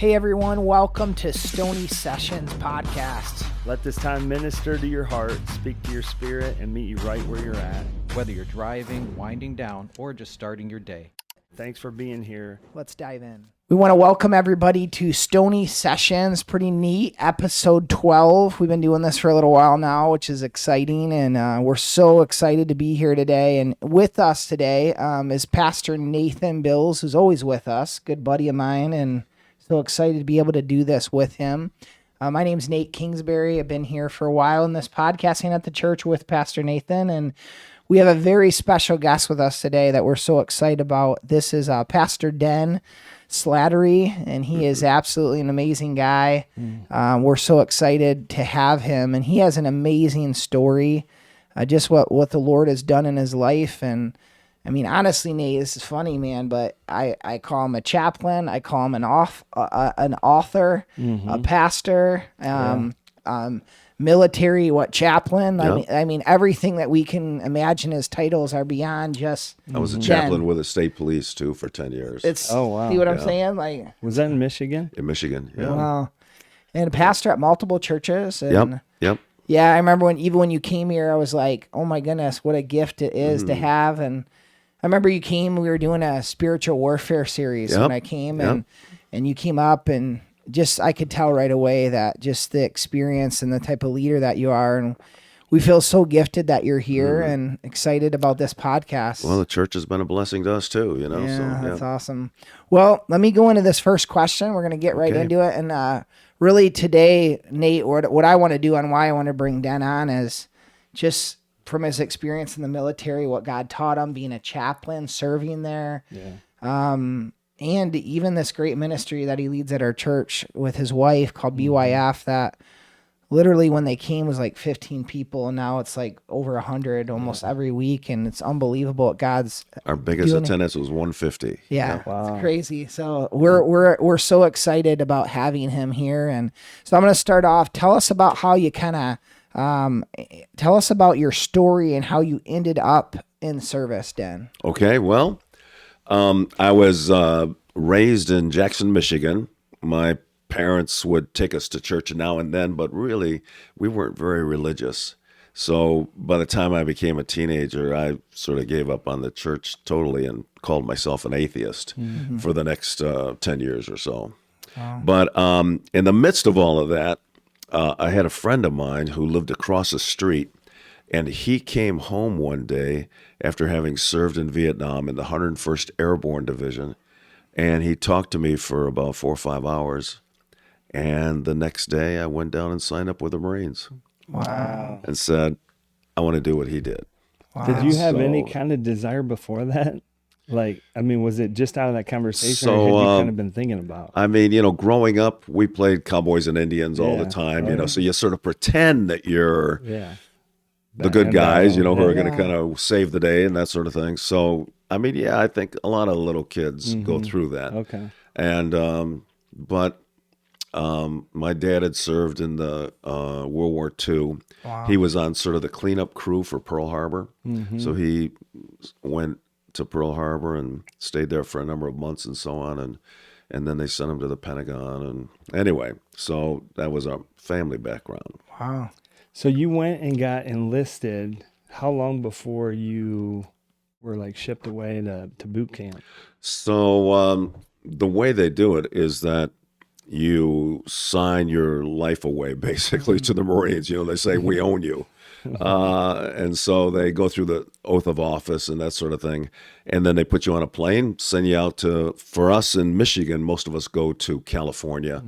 Hey everyone, welcome to Stoney Sessions podcast. Let this time minister to your heart, speak to your spirit, and meet you right where you're at. Whether you're driving, winding down, or just starting your day. Thanks for being here. Let's dive in. We want to welcome everybody to Stoney Sessions. Pretty neat. Episode 12. We've been doing this for a little while now, which is exciting, and we're so excited to be here today. And with us today is Pastor Nathan Bills, who's always with us, good buddy of mine, and so excited to be able to do this with him. My name's Nate Kingsbury. I've been here for a while in this podcasting at the church with Pastor Nathan, and we have a very special guest with us today that we're so excited about. This is Pastor Den Slattery, and he is absolutely an amazing guy. We're so excited to have him, and he has an amazing story, just what the Lord has done in his life. And I mean, honestly, Nate, this is funny, man, but I call him a chaplain. I call him an author, a pastor, military, chaplain. Yep. I mean, everything that we can imagine as titles are beyond just. I was a chaplain with the state police too for 10 years. Oh, wow. See what I'm saying? Like, was that in Michigan? In Michigan, yeah. Wow. And a pastor at multiple churches. And Yep. Yeah, I remember when you came here, I was like, oh my goodness, what a gift it is to have. And I remember you came, we were doing a spiritual warfare series when I came, and you came up, and just I could tell right away that just the experience and the type of leader that you are. And we feel so gifted that you're here and excited about this podcast. Well, the church has been a blessing to us too, you know. Yeah, that's awesome. Well, let me go into this first question. We're going to get right into it. And really today, Nate, what I want to do and why I want to bring Den on is just from his experience in the military, what God taught him, being a chaplain, serving there. Yeah. And even this great ministry that he leads at our church with his wife called BYF, that literally when they came was like 15 people, and now it's like over 100 almost every week, and it's unbelievable what God's Our biggest attendance was 150. Yeah, It's crazy. So we're so excited about having him here, and so I'm going to start off. Tell us about how you tell us about your story and how you ended up in service, Den. Okay, well, I was raised in Jackson, Michigan. My parents would take us to church now and then, but really we weren't very religious. So by the time I became a teenager, I sort of gave up on the church totally and called myself an atheist for the next 10 years or so. Wow. But in the midst of all of that, I had a friend of mine who lived across the street, and he came home one day after having served in Vietnam in the 101st Airborne Division, and he talked to me for about 4 or 5 hours. And the next day, I went down and signed up with the Marines. Wow. And said, I want to do what he did. Wow. Did you have any kind of desire before that? Like, I mean, was it just out of that conversation, or had you kind of been thinking about? I mean, growing up, we played cowboys and Indians all the time, so you sort of pretend that you're the good guys, who are going to kind of save the day and that sort of thing. So, I mean, I think a lot of little kids go through that. Okay. And, but my dad had served in the World War II. Wow. He was on sort of the cleanup crew for Pearl Harbor. So he went to Pearl Harbor and stayed there for a number of months and so on, and then they sent him to the Pentagon. And anyway, so that was our family background. Wow. So you went and got enlisted. How long before you were like shipped away to boot camp? So the way they do it is that you sign your life away basically to the Marines. They say, we own you. And so they go through the oath of office and that sort of thing. And then they put you on a plane, send you out for us in Michigan, most of us go to California,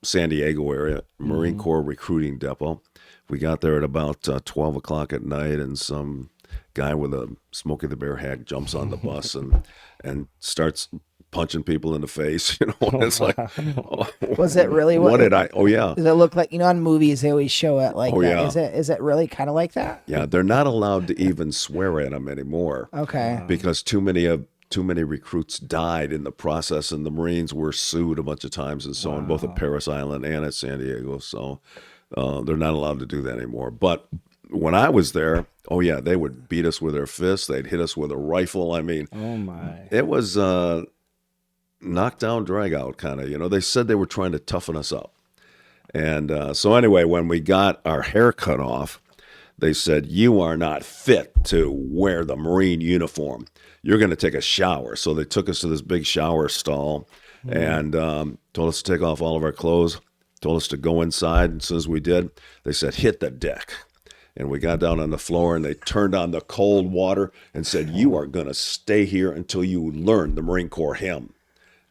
San Diego area, Marine Corps recruiting depot. We got there at about 12 o'clock at night, and some guy with a Smokey the Bear hat jumps on the bus and starts punching people in the face, and it's like, was it really? What did I? Oh yeah. Does it look like on movies they always show it like that? Yeah. Is it really kind of like that? Yeah, they're not allowed to even swear at them anymore. Okay. Because too many recruits died in the process, and the Marines were sued a bunch of times and so on, both at Parris Island and at San Diego. So they're not allowed to do that anymore. But when I was there, they would beat us with their fists. They'd hit us with a rifle. I mean, oh my, it was. knockdown, drag out kind of. You know, they said they were trying to toughen us up. And so anyway, when we got our hair cut off, they said, you are not fit to wear the Marine uniform. You're going to take a shower. So they took us to this big shower stall and told us to take off all of our clothes, told us to go inside. And as soon as we did, they said, hit the deck. And we got down on the floor and they turned on the cold water and said, you are going to stay here until you learn the Marine Corps hymn.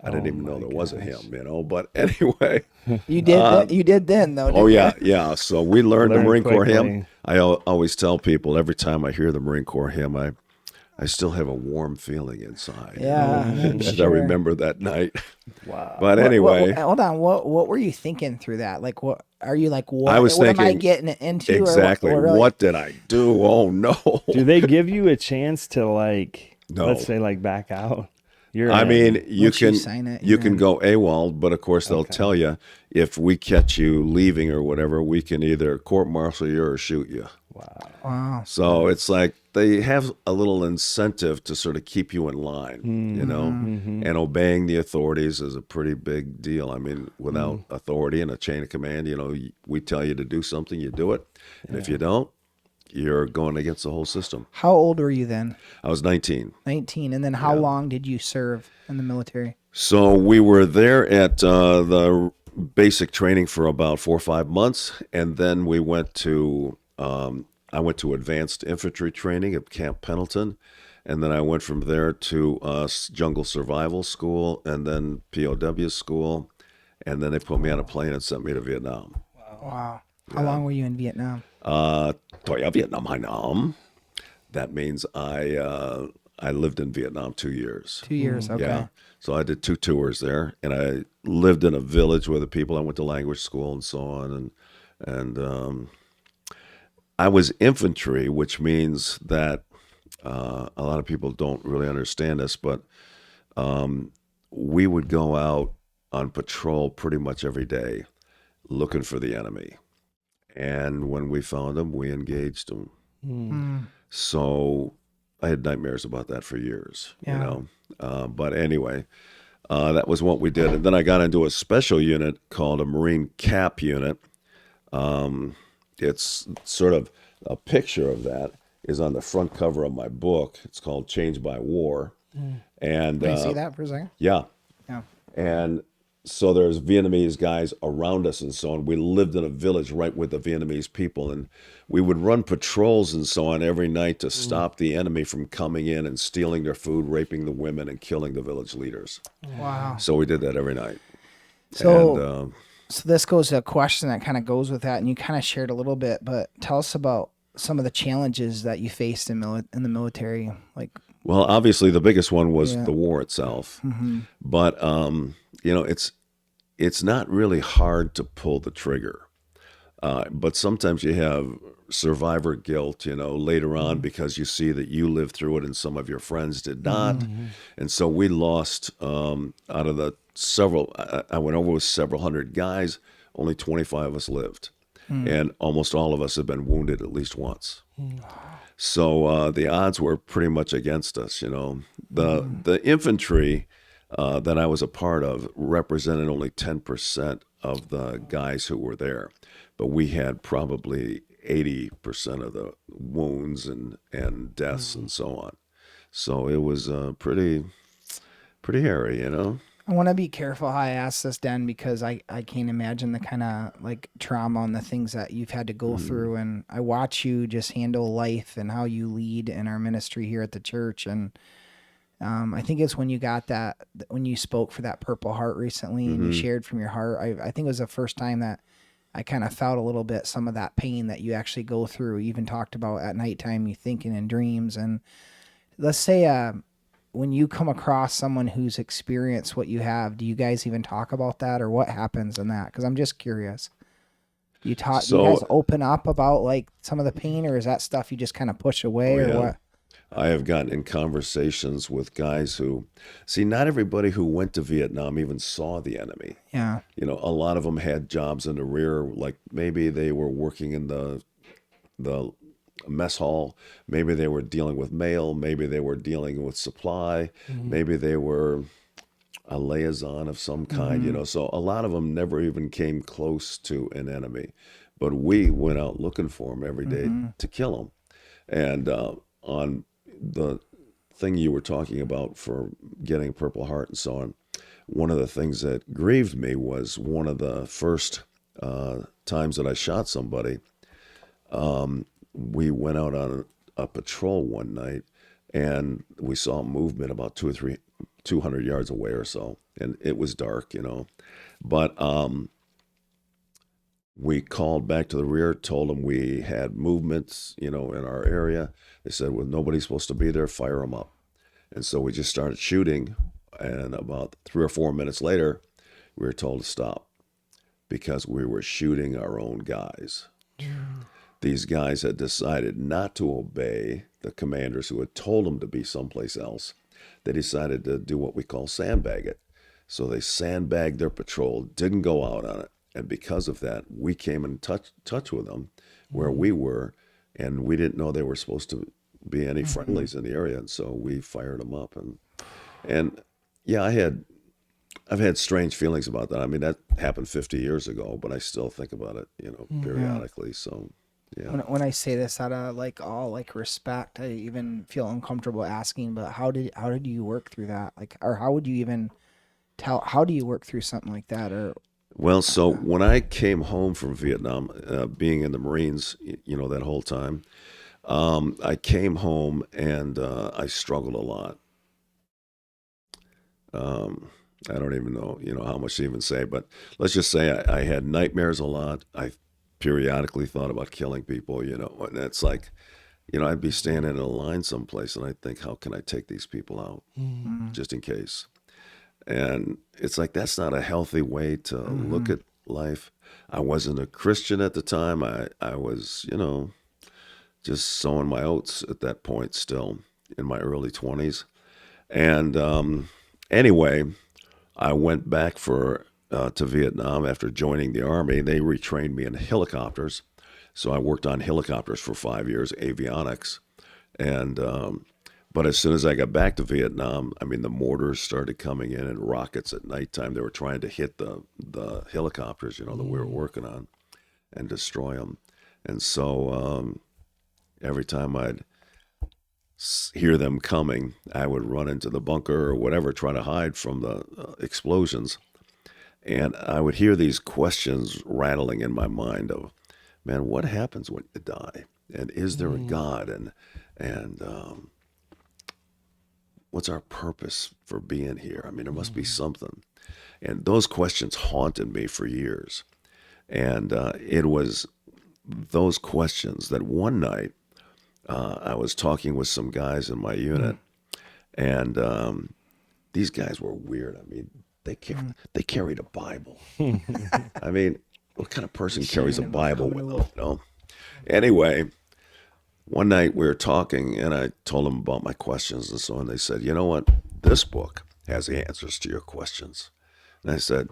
I didn't even know there was a hymn, you know, but anyway. You did you did then, though, didn't you? Yeah. So we learned the Marine Corps quickly. hymn. I always tell people every time I hear the Marine Corps hymn, I still have a warm feeling inside. Yeah, As I sure. remember that night. Wow. But anyway. Hold on. What were you thinking through that? Like, what are you like? What, I was what am I thinking, getting into? Exactly. Or really? What did I do? Oh, no. Do they give you a chance to like, No. let's say like back out? You're I in. mean, you Once you can sign it, you you're can in. go AWOL, but of course they'll tell you if we catch you leaving or whatever, we can either court-martial you or shoot you. Wow. So it's like they have a little incentive to sort of keep you in line, you know, and obeying the authorities is a pretty big deal. I mean, without authority and a chain of command, you know, we tell you to do something, you do it. And if you don't, you're going against the whole system. How old were you then? I was 19. 19. And then how long did you serve in the military? So we were there at the basic training for about 4 or 5 months. And then we went to, I went to advanced infantry training at Camp Pendleton. And then I went from there to jungle survival school and then POW school. And then they put me on a plane and sent me to Vietnam. Wow. How long were you in Vietnam? Toya Vietnam Hanam. That means I lived in Vietnam 2 years. 2 years. Okay. Yeah. So I did 2 tours there, and I lived in a village with the people. I went to language school and so on, and I was infantry, which means that a lot of people don't really understand this, but we would go out on patrol pretty much every day, looking for the enemy, and when we found them, we engaged them. So I had nightmares about that for years, you know. But anyway, that was what we did. And then I got into a special unit called a Marine Cap Unit. It's sort of a picture of that is on the front cover of my book. It's called Changed by War. And Can you see that for a second? yeah. Yeah. And so there's Vietnamese guys around us and so on. We lived in a village right with the Vietnamese people, and we would run patrols and so on every night to stop the enemy from coming in and stealing their food, raping the women, and killing the village leaders. Wow. So we did that every night. So, And, so this goes to a question that kind of goes with that, and you kind of shared a little bit, but tell us about some of the challenges that you faced in the military. Like, well, obviously the biggest one was Yeah. the war itself. But, you know, it's not really hard to pull the trigger. But sometimes you have survivor guilt, you know, later on because you see that you lived through it and some of your friends did not. And so we lost out of the several, I went over with several hundred guys, only 25 of us lived. And almost all of us have been wounded at least once. So the odds were pretty much against us, you know. The infantry that I was a part of represented only 10% of the guys who were there. But we had probably 80% of the wounds and deaths and so on. So it was pretty hairy, you know. I want to be careful how I ask this, Den, because I can't imagine the kind of like trauma and the things that you've had to go through. And I watch you just handle life and how you lead in our ministry here at the church. And I think it's when you got that, when you spoke for that Purple Heart recently and you shared from your heart, I think it was the first time that I kind of felt a little bit some of that pain that you actually go through. You even talked about at nighttime, you thinking in dreams. And let's say, when you come across someone who's experienced what you have, do you guys even talk about that, or what happens in that? Because I'm just curious. Do you guys open up about like some of the pain, or is that stuff you just kind of push away, or what? I have gotten in conversations with guys who, see, not everybody who went to Vietnam even saw the enemy. Yeah. You know, a lot of them had jobs in the rear, like maybe they were working in the mess hall, maybe they were dealing with mail, maybe they were dealing with supply, maybe they were a liaison of some kind, you know. So a lot of them never even came close to an enemy, but we went out looking for them every day to kill them. And on the thing you were talking about for getting a Purple Heart and so on, one of the things that grieved me was one of the first times that I shot somebody. We went out on a patrol one night, and we saw movement about 200 yards away or so, and it was dark, you know. But we called back to the rear, told them we had movements, you know, in our area. They said, well, nobody's supposed to be there, fire them up. And so we just started shooting, and about 3 or 4 minutes later, we were told to stop because we were shooting our own guys. These guys had decided not to obey the commanders who had told them to be someplace else. They decided to do what we call sandbag it. So they sandbagged their patrol, didn't go out on it. And because of that, we came in touch with them where we were, and we didn't know they were supposed to be any friendlies in the area. And so we fired them up. And yeah, I've had strange feelings about that. I mean, that happened 50 years ago, but I still think about it, you know, periodically. So, yeah. When I say this out of like all like respect, I even feel uncomfortable asking, but how did you work through that? Like, or how would you even how do you work through something like that? Or Well, so when I came home from Vietnam, being in the Marines, you know, that whole time, I came home and I struggled a lot. I don't even know, you know, how much to even say, but let's just say I had nightmares a lot. I periodically thought about killing people, you know, and it's like, you know, I'd be standing in a line someplace and I'd think, how can I take these people out just in case? And it's like, that's not a healthy way to look at life. I wasn't a Christian at the time. I was, you know, just sowing my oats at that point still in my early 20s. And anyway, I went back to Vietnam after joining the Army. They retrained me in helicopters. So I worked on helicopters for 5 years, avionics. And but as soon as I got back to Vietnam, I mean, the mortars started coming in and rockets at nighttime. They were trying to hit the helicopters, you know, that we were working on and destroy them. And so every time I'd hear them coming, I would run into the bunker or whatever, try to hide from the explosions. And I would hear these questions rattling in my mind of, man, what happens when you die? And is there a God? And what's our purpose for being here? I mean, there must be something. And those questions haunted me for years. And it was those questions that one night I was talking with some guys in my unit, and these guys were weird. I mean, they carried a Bible. I mean, what kind of person carries a Bible with them, you know? Anyway, one night we were talking, and I told them about my questions and so on. They said, you know what? This book has the answers to your questions. And I said,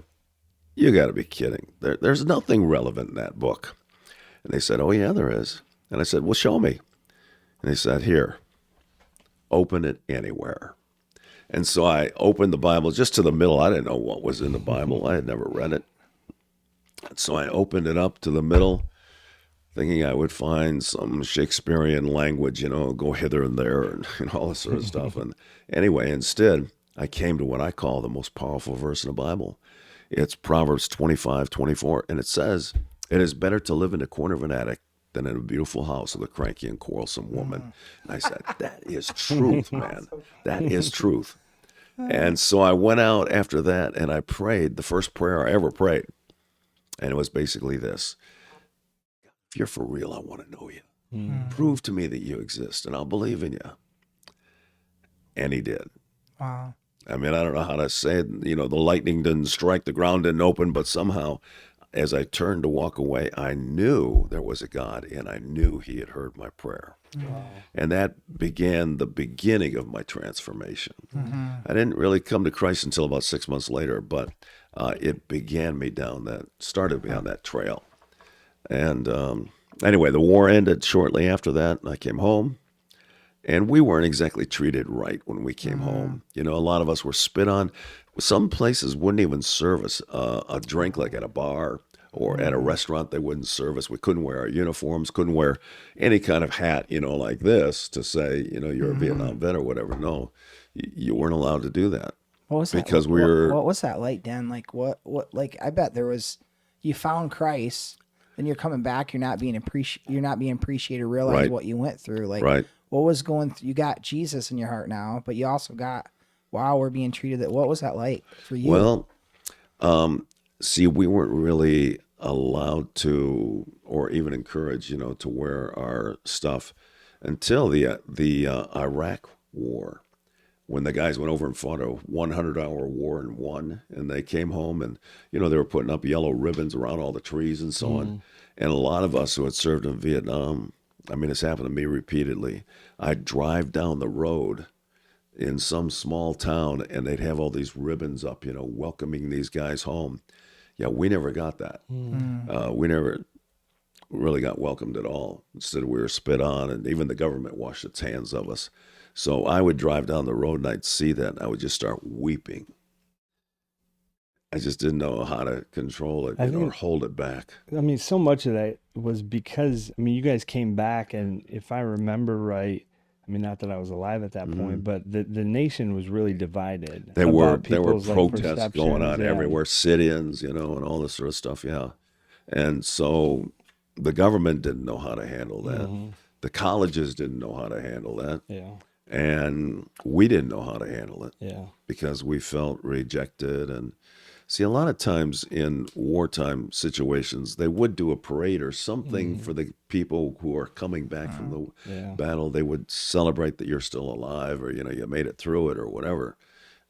you got to be kidding. There's nothing relevant in that book. And they said, oh, yeah, there is. And I said, well, show me. And they said, here, open it anywhere. And so I opened the Bible just to the middle. I didn't know what was in the Bible. I had never read it. And so I opened it up to the middle, thinking I would find some Shakespearean language, you know, go hither and there and all this sort of stuff. And anyway, instead, I came to what I call the most powerful verse in the Bible. It's Proverbs 25:24, and it says, it is better to live in the corner of an attic than in a beautiful house with a cranky and quarrelsome woman. And I said, that is truth, man. That is truth. And so I went out after that and I prayed the first prayer I ever prayed. And it was basically this: if you're for real, I want to know you. Prove to me that you exist and I'll believe in you. And he did. wow. I mean, I don't know how to say it. You know, the lightning didn't strike, the ground didn't open, but somehow as I turned to walk away, I knew there was a God, and I knew he had heard my prayer. Wow. And that began the beginning of my transformation. I didn't really come to Christ until about 6 months later, but it began me started me on that trail. And anyway, the war ended shortly after that, and I came home, And we weren't exactly treated right when we came home. You know, a lot of us were spit on. Some places wouldn't even serve us a drink, like at a bar or at a restaurant. They wouldn't serve us. We couldn't wear our uniforms, couldn't wear any kind of hat, you know, like this to say, you know, you're a Vietnam vet or whatever. No, you weren't allowed to do that. What was that? Because we were. What was that like, Dan? Like what? Like I bet there was. You found Christ, then you're coming back. You're not being appreciated. Realize Right. what you went through. Like Right. what was going through? You got Jesus in your heart now, but you also got. Wow, we're being treated that. What was that like for you? Well, see, we weren't really allowed to, or even encouraged, you know, to wear our stuff until the Iraq War, when the guys went over and fought a 100-hour war and won, and they came home and, you know, they were putting up yellow ribbons around all the trees and so on. And a lot of us who had served in Vietnam, I mean, it's happened to me repeatedly. I'd drive down the road in some small town and they'd have all these ribbons up, you know, welcoming these guys home. Yeah, we never got that. We never really got welcomed at all. Instead, we were spit on, and even the government washed its hands of us. So I would drive down the road and I'd see that and I would just start weeping. I just didn't know how to control it or hold it back. I mean, so much of that was because, I mean, you guys came back, and if I remember right, I mean, not that I was alive at that point, but the nation was really divided. There were people's, protests going on perceptions, everywhere, sit-ins, you know, and all this sort of stuff, yeah. And so the government didn't know how to handle that. The colleges didn't know how to handle that. Yeah. And we didn't know how to handle it. Yeah. Because we felt rejected. And see, a lot of times in wartime situations, they would do a parade or something for the people who are coming back from the battle. They would celebrate that you're still alive, or, you know, you made it through it or whatever.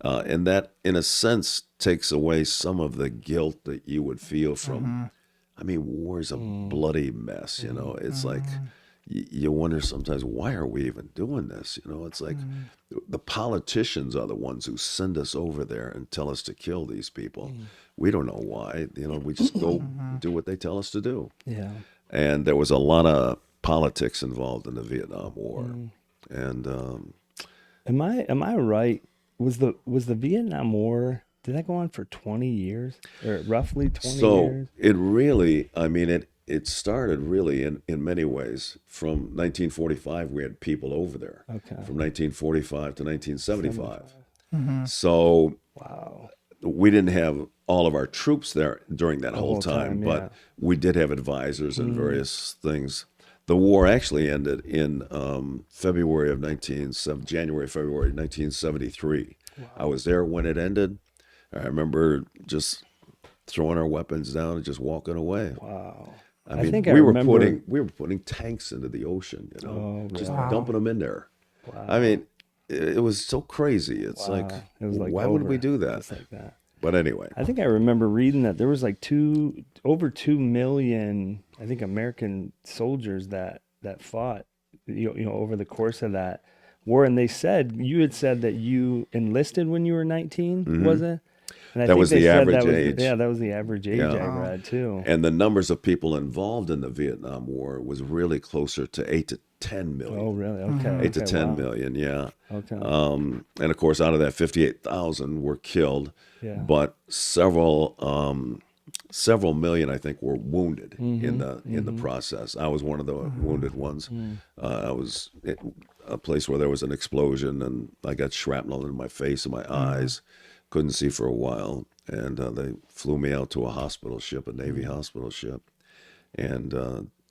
And that, in a sense, takes away some of the guilt that you would feel from, I mean, war's a bloody mess, you know. It's like, you wonder sometimes, why are we even doing this? You know, it's like the politicians are the ones who send us over there and tell us to kill these people. We don't know why. You know, we just go do what they tell us to do. Yeah. And there was a lot of politics involved in the Vietnam War. And Am I right? Was the Vietnam War, did that go on for 20 years, or roughly 20 years? So it really, I mean, it started really in many ways from 1945. We had people over there. Okay. From 1945 to 1975. So we didn't have all of our troops there during that whole time, but we did have advisors and various things. The war actually ended in January, February 1973. I was there when it ended. I remember just throwing our weapons down and just walking away. Wow. I mean, think we were remember... putting tanks into the ocean, you know, just wow. dumping them in there. Wow. I mean, it was so crazy. It's like, it was like, why would we do that? Just like that. But anyway, I think I remember reading that there was like over 2 million, I think, American soldiers that fought, you know, over the course of that war. And you had said that you enlisted when you were 19, was it? And I that think was they the said average that was, age. Yeah, that was the average age I read too. And the numbers of people involved in the Vietnam War was really closer to 8 to 10 million. Oh, really? Okay. 8 to 10 million, yeah. Okay. And of course, out of that, 58,000 were killed, but several million, I think, were wounded in the process. I was one of the wounded ones. I was at a place where there was an explosion, and I got shrapnel in my face and my eyes. Couldn't see for a while, and they flew me out to a hospital ship, a Navy hospital ship, and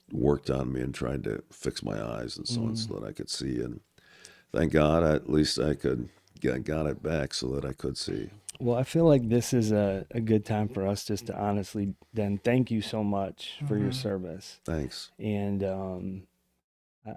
worked on me and tried to fix my eyes and so on so that I could see. And thank God, at least I got it back so that I could see. Well, I feel like this is a good time for us just to honestly, Dan, thank you so much for your service. Thanks. And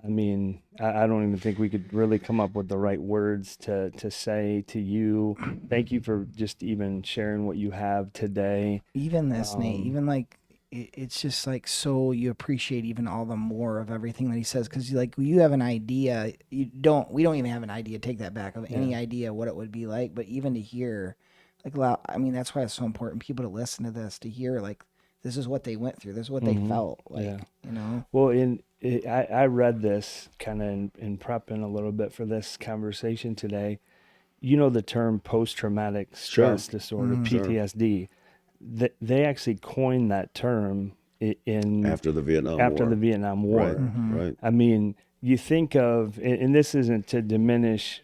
I mean, I don't even think we could really come up with the right words to say to you. Thank you for just even sharing what you have today. Even this, Nate, even like, it's just like, so you appreciate even all the more of everything that he says. Cause like you have an idea, we don't even have an idea, take that back, of any idea what it would be like. But even to hear, like, I mean, that's why it's so important, people to listen to this, to hear like this is what they went through. This is what they felt like, Yeah. you know? Well, I read this kind of in prepping a little bit for this conversation today. You know the term post-traumatic stress disorder, PTSD. They actually coined that term in After the Vietnam War. War. Right. I mean, you think of, and this isn't to diminish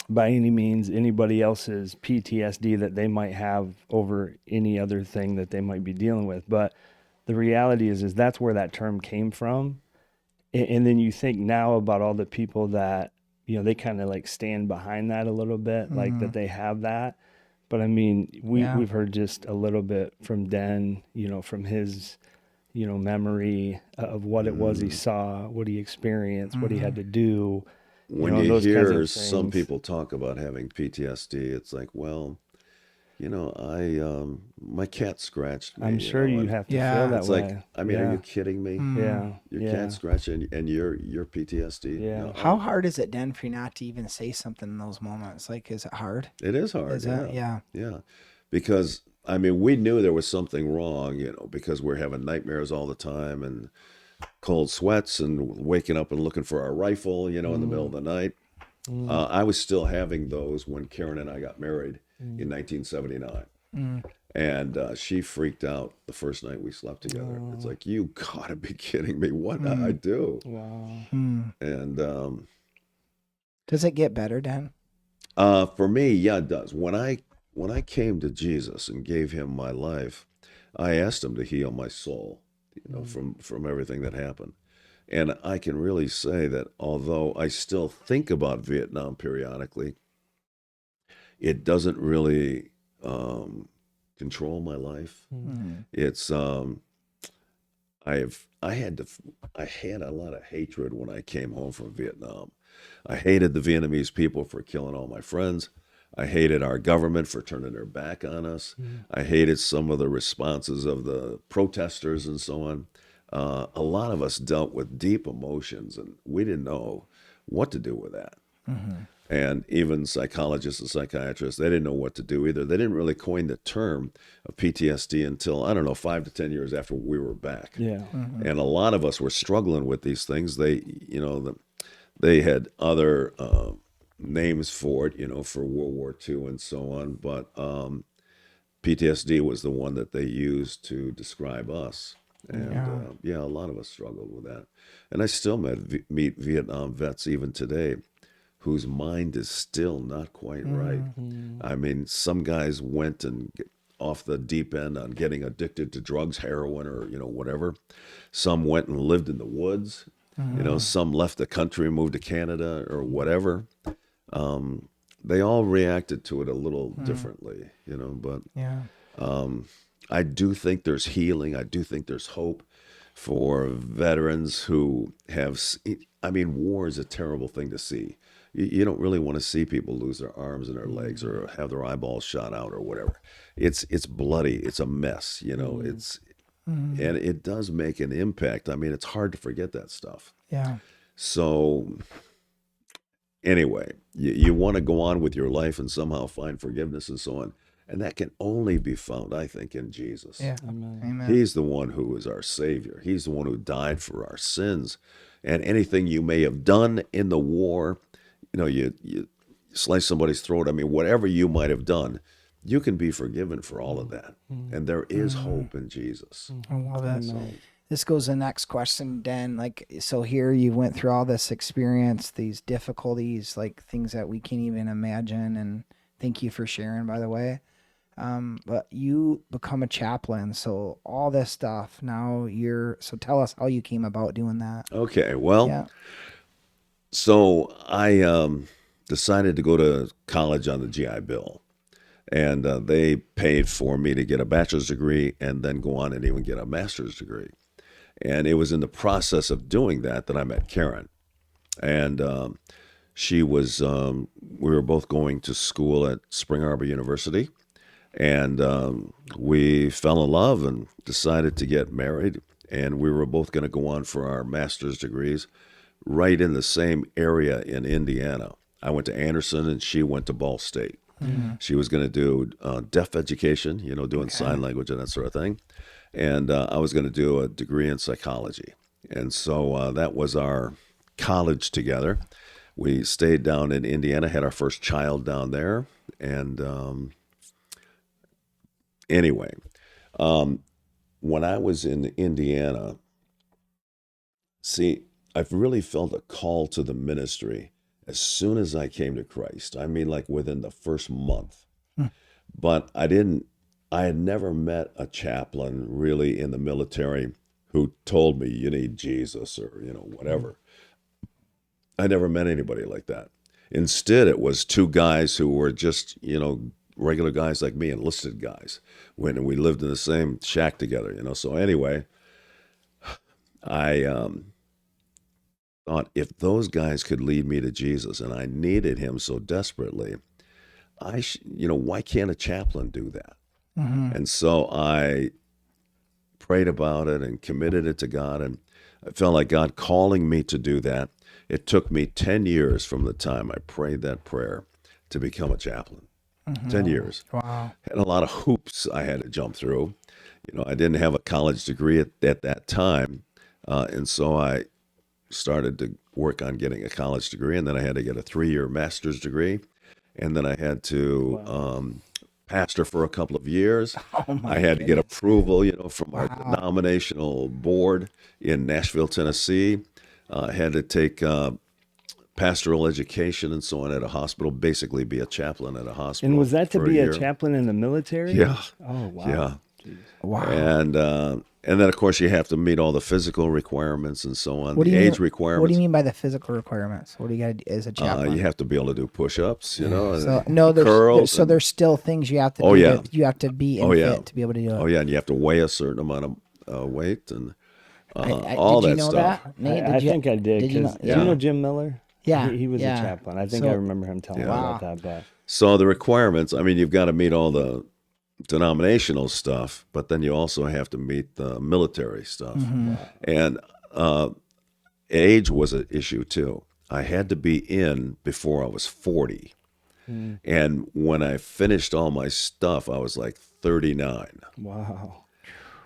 by any means anybody else's PTSD that they might have over any other thing that they might be dealing with, but the reality is that's where that term came from. And then you think now about all the people that, you know, they kind of like stand behind that a little bit, like that they have that. But I mean, we've heard just a little bit from Den, you know, from his, you know, memory of what it was he saw, what he experienced, what he had to do. When you know, those kinds hear of some things. people talk about having PTSD, it's like, well, you know, my cat scratched me. I'm sure you and have to Yeah. feel that It's way. like, I mean, are you kidding me? Yeah. Your yeah. cat scratched and you're PTSD. Yeah. No, How hard is it then for you not to even say something in those moments? Like, is it hard? it is hard. Is it? Yeah. Yeah. Because, I mean, we knew there was something wrong, you know, because we're having nightmares all the time and cold sweats and waking up and looking for our rifle, you know, in the middle of the night. I was still having those when Karen and I got married in 1979. And she freaked out the first night we slept together. It's like, you gotta be kidding me. What did I do? Wow. And Does it get better, Dan? for me, yeah, it does. When I came to Jesus and gave him my life, I asked him to heal my soul, you know, from everything that happened. And I can really say that although I still think about Vietnam periodically, it doesn't really control my life. It's I had a lot of hatred when I came home from Vietnam. I hated the Vietnamese people for killing all my friends. I hated our government for turning their back on us. I hated some of the responses of the protesters and so on. A lot of us dealt with deep emotions, and we didn't know what to do with that. And even psychologists and psychiatrists, they didn't know what to do either. They didn't really coin the term of PTSD until, I don't know, 5 to 10 years after we were back. Yeah. And a lot of us were struggling with these things. They, you know, they had other names for it, you know, for World War II and so on. But PTSD was the one that they used to describe us. And yeah, a lot of us struggled with that. And I still meet Vietnam vets even today whose mind is still not quite right. I mean, some guys went and get off the deep end on getting addicted to drugs, heroin, or, you know, whatever. Some went and lived in the woods. You know, some left the country and moved to Canada or whatever. They all reacted to it a little differently, you know, but I do think there's healing. I do think there's hope for veterans who have, I mean, war is a terrible thing to see. You don't really want to see people lose their arms and their legs or have their eyeballs shot out or whatever. It's bloody. It's a mess, you know, and it does make an impact. I mean, it's hard to forget that stuff. Yeah. So anyway, you want to go on with your life and somehow find forgiveness and so on. And that can only be found, I think, in Jesus. Yeah. Amen. He's the one who is our Savior. He's the one who died for our sins. And anything you may have done in the war, you know, you slice somebody's throat. I mean, whatever you might have done, you can be forgiven for all of that. And there is hope in Jesus. I love it. This goes to the next question, Dan. Like, so here you went through all this experience, these difficulties, like things that we can't even imagine. And thank you for sharing, by the way. But you become a chaplain. So all this stuff now so tell us how you came about doing that. Okay, well, Yeah. so I decided to go to college on the GI Bill. And they paid for me to get a bachelor's degree and then go on and even get a master's degree. And it was in the process of doing that I met Karen. And she was, we were both going to school at Spring Arbor University. And we fell in love and decided to get married. And we were both going to go on for our master's degrees right in the same area in Indiana. I went to Anderson and she went to Ball State. She was going to do deaf education, doing sign language and that sort of thing. And I was going to do a degree in psychology. And so that was our college together. We stayed down in Indiana, had our first child down there. And anyway, when I was in Indiana, see, I've really felt a call to the ministry as soon as I came to Christ. I mean, like within the first month. But I had never met a chaplain really in the military who told me you need Jesus or, whatever. I never met anybody like that. Instead, it was two guys who were just, regular guys like me, enlisted guys, when we lived in the same shack together, So anyway, I thought if those guys could lead me to Jesus, and I needed him so desperately, why can't a chaplain do that? And so I prayed about it and committed it to God, and I felt like God calling me to do that. It took me 10 years from the time I prayed that prayer to become a chaplain. 10 years. Wow. Had a lot of hoops I had to jump through. I didn't have a college degree at that time, and so I started to work on getting a college degree, and then I had to get a 3-year master's degree, and then I had to pastor for a couple of years. I had to get approval, from our denominational board in Nashville, Tennessee. I had to take pastoral education and so on at a hospital, basically be a chaplain at a hospital. And was that to be a year. chaplain in the military? Yeah. Oh, wow. Yeah. Jeez. Wow. And then, of course, you have to meet all the physical requirements and so on, What do the you age mean, requirements. What do you mean by the physical requirements? What do you got to do as a chaplain? You have to be able to do push-ups, and So no, curls. there's still things you have to do. Oh, yeah. You have to be in fit to be able to do it. Oh, yeah, and you have to weigh a certain amount of weight and I all did that you know stuff. that? Nate, I think I did. Did you know? Do you know Jim Miller? Yeah, He was yeah. a chaplain. I think So- I remember him telling me Wow. about that. But So the requirements, I mean, you've got to meet all the denominational stuff, but then you also have to meet the military stuff. And age was an issue too. I had to be in before I was 40. And when I finished all my stuff, I was like 39. wow.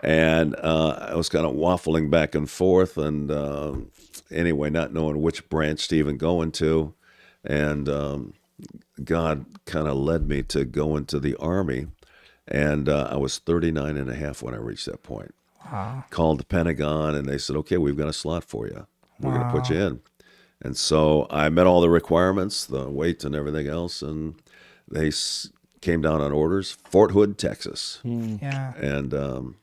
And I was kind of waffling back and forth, and anyway, not knowing which branch to even go into. And God kind of led me to go into the Army. And I was 39 and a half when I reached that point. Wow. Called the Pentagon, and they said, okay, we've got a slot for you. We're going to put you in. And so I met all the requirements, the weight and everything else, and they came down on orders, Fort Hood, Texas. Yeah. And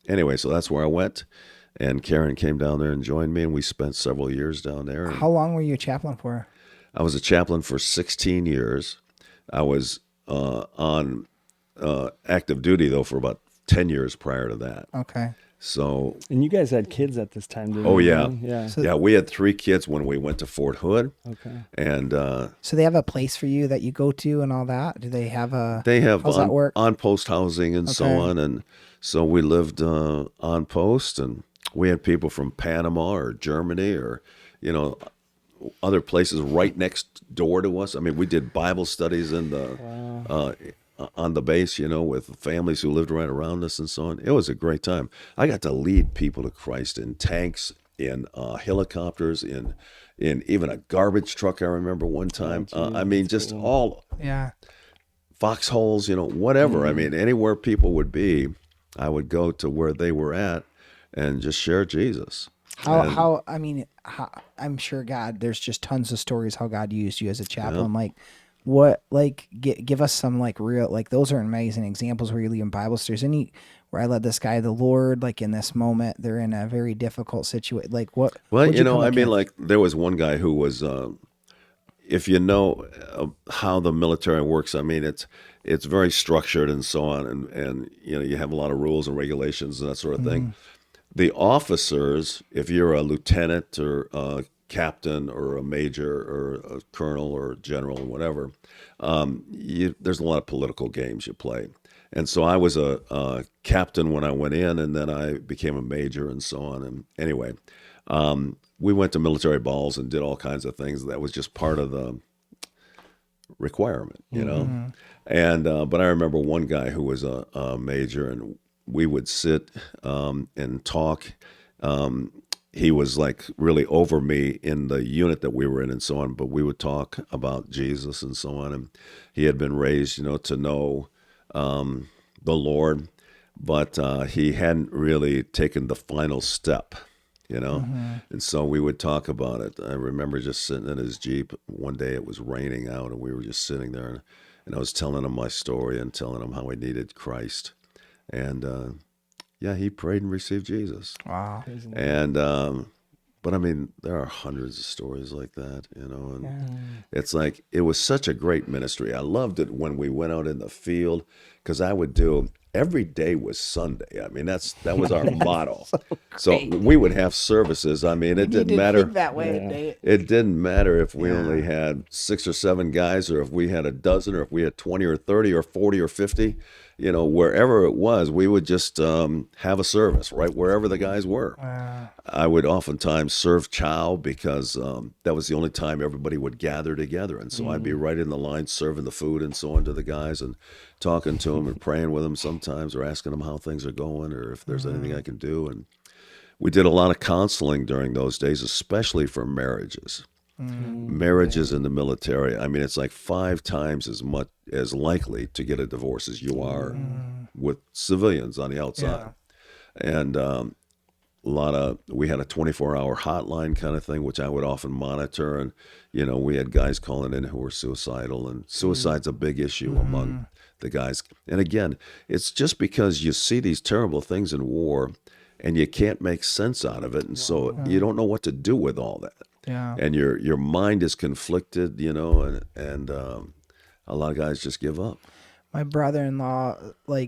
anyway, so that's where I went. And Karen came down there and joined me, and we spent several years down there. How long were you a chaplain for? I was a chaplain for 16 years. I was on active duty, though, for about 10 years prior to that. Okay. So, And you guys had kids at this time, didn't oh, you? yeah. Yeah. So- yeah, we had 3 kids when we went to Fort Hood. Okay. And So they have a place for you that you go to and all that? Do they have a... they have How's that work? on-post housing and so Okay. on. And so we lived on post, and we had people from Panama or Germany or, other places right next door to us. I mean, we did Bible studies in the on the base, with families who lived right around us and so on. It was a great time. I got to lead people to Christ in tanks, in helicopters, in even a garbage truck. I remember one time. I mean, just all Yeah. foxholes, whatever. I mean, anywhere people would be, I would go to where they were at and just share Jesus. I'm sure God, there's just tons of stories how God used you as a chaplain. Give us some real, those are amazing examples where you're leading Bible stories. Any where I led this guy to the Lord, in this moment, they're in a very difficult situation. Well, there was one guy who was, if you know how the military works, I mean, it's very structured and so on. And you have a lot of rules and regulations and that sort of thing. The officers, if you're a lieutenant or a captain or a major or a colonel or a general or whatever, there's a lot of political games you play. And so I was a captain when I went in, and then I became a major and so on. And anyway, we went to military balls and did all kinds of things. That was just part of the requirement, And but I remember one guy who was a major, and we would sit and talk. He was like really over me in the unit that we were in and so on, but we would talk about Jesus and so on. And he had been raised, to know the Lord, but he hadn't really taken the final step, And so we would talk about it. I remember just sitting in his Jeep. One day it was raining out, and we were just sitting there, and I was telling him my story and telling him how I needed Christ. And he prayed and received Jesus. Wow. And but I mean, there are hundreds of stories like that, and it's like, it was such a great ministry. I loved it when we went out in the field, because I would do, every day was Sunday. I mean, that was our motto. So we would have services. I mean, it didn't matter. Think that way, Dave. It didn't matter if we only had 6 or 7 guys, or if we had a dozen, or if we had 20 or 30 or 40 or 50. Wherever it was, we would just have a service right wherever the guys were. I would oftentimes serve chow, because that was the only time everybody would gather together. And so I'd be right in the line serving the food and so on to the guys, and talking to them and praying with them sometimes, or asking them how things are going, or if there's anything I can do. And we did a lot of counseling during those days, especially for marriages. Marriages in the military, I mean, it's like 5 times as much as likely to get a divorce as you are with civilians on the outside. And we had a 24-hour hotline kind of thing, which I would often monitor. And, we had guys calling in who were suicidal, and suicide's a big issue among the guys. And again, it's just because you see these terrible things in war and you can't make sense out of it. And so you don't know what to do with all that. Yeah. And your mind is conflicted, and a lot of guys just give up. My brother-in-law, was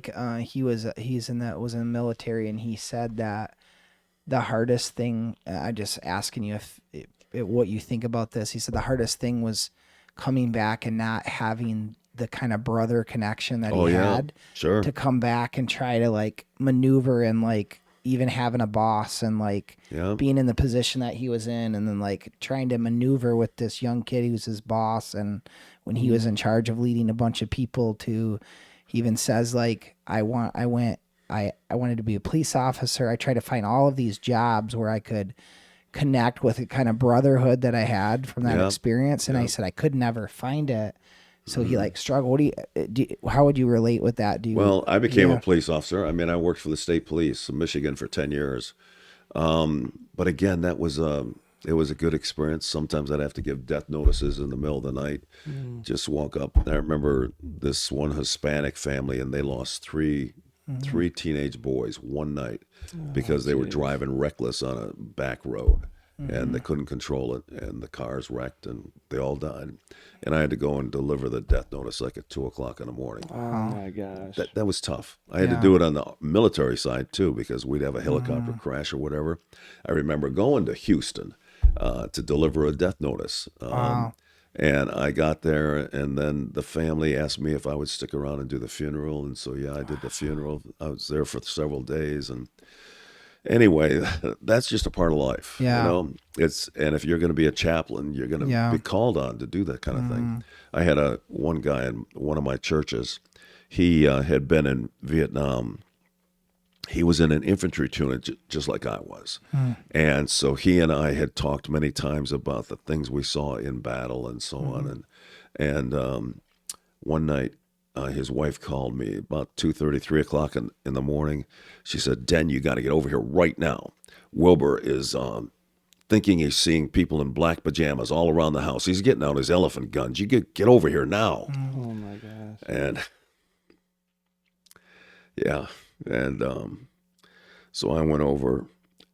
in the military, and he said that the hardest thing, I just asking you if what you think about this. He said the hardest thing was coming back and not having the kind of brother connection that he had. Sure. To come back and try to maneuver, and even having a boss, and being in the position that he was in, and then trying to maneuver with this young kid who's his boss, and when he was in charge of leading a bunch of people. He even says I wanted to be a police officer. I tried to find all of these jobs where I could connect with the kind of brotherhood that I had from that experience, and I said I could never find it. So he struggled. How would you relate with that? Well, I became a police officer. I mean, I worked for the state police of Michigan for 10 years. But again, it was a good experience. Sometimes I'd have to give death notices in the middle of the night. Just walk up. I remember this one Hispanic family, and they lost three teenage boys one night because they were driving reckless on a back road. And they couldn't control it, and the cars wrecked, and they all died. And I had to go and deliver the death notice at 2:00 in the morning. Oh my gosh. That was tough. I had to do it on the military side too, because we'd have a helicopter crash or whatever. I remember going to Houston to deliver a death notice. And I got there, and then the family asked me if I would stick around and do the funeral. And so, I did the funeral. I was there for several days, and anyway, that's just a part of life. Yeah. And if you're going to be a chaplain, you're going to be called on to do that kind of thing. I had one guy in one of my churches. He had been in Vietnam. He was in an infantry unit just like I was. And so he and I had talked many times about the things we saw in battle and so on. And one night, his wife called me about 2:30, 3 o'clock in the morning. She said, "Den, you got to get over here right now. Wilbur is thinking he's seeing people in black pajamas all around the house. He's getting out his elephant guns. You get over here now." Oh my gosh. And so I went over